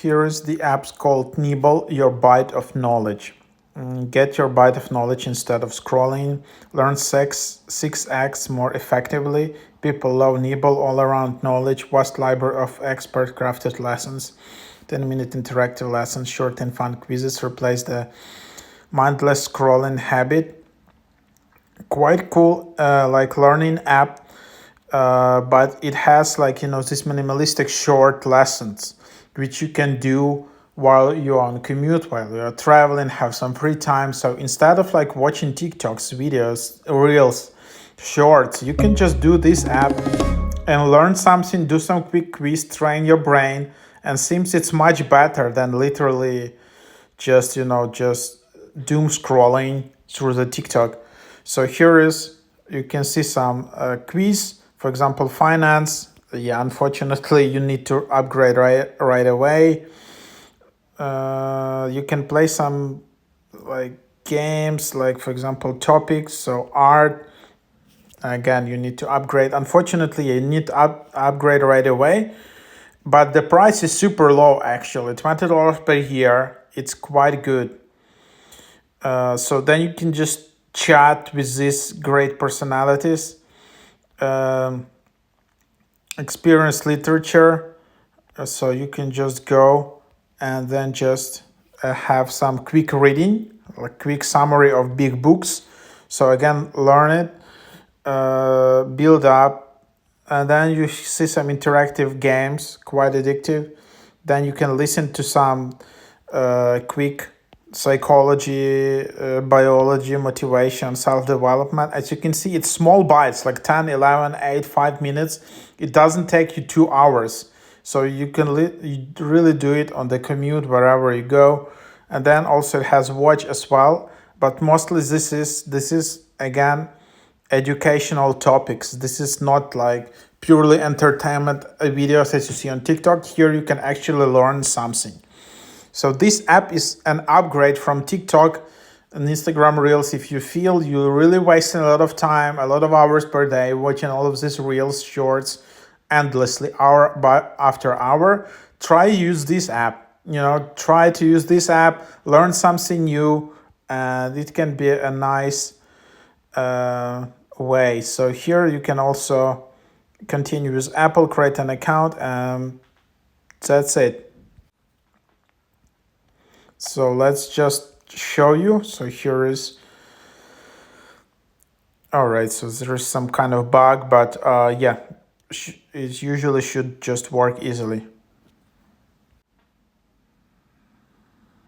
Here is the app's called Nibble, your bite of knowledge. Get your bite of knowledge instead of scrolling. Learn 6x more effectively. People love Nibble, all around knowledge, vast library of expert crafted lessons. 10-minute interactive lessons, short and fun quizzes replace the mindless scrolling habit. Quite cool, like learning app, but it has like this minimalistic short lessons which you can do while you're on commute, while you're traveling, have some free time. So instead of like watching TikToks, videos, reels, shorts, you can just do this app and learn something, do some quick quiz, train your brain, and seems it's much better than literally just just doom scrolling through the TikTok. So here is, you can see some quiz, for example, finance. Yeah, unfortunately, you need to upgrade right away. You can play some like games, like for example, topics. So art. Again, you need to upgrade. Unfortunately, you need to upgrade right away, but the price is super low. Actually, $20 per year. It's quite good. So then you can just chat with these great personalities. Experience literature, so you can just go and then just have some quick reading, like quick summary of big books. So again, learn it, build up, and then you see some interactive games, quite addictive. Then you can listen to some quick psychology, biology, motivation, self-development. As you can see, it's small bites, like 10, 11, 8, 5 minutes. It doesn't take you 2 hours. So you can you really do it on the commute, wherever you go. And then also it has watch as well. But mostly this is again, educational topics. This is not like purely entertainment videos as you see on TikTok. Here you can actually learn something. So this app is an upgrade from TikTok and Instagram Reels. If you feel you're really wasting a lot of time, a lot of hours per day watching all of these Reels, shorts endlessly, hour after hour, try use this app. Try to use this app, learn something new, and it can be a nice way. So here you can also continue with Apple, create an account, and that's it. So let's just show you. So here is, all right, so there is some kind of bug, but yeah, it usually should just work easily.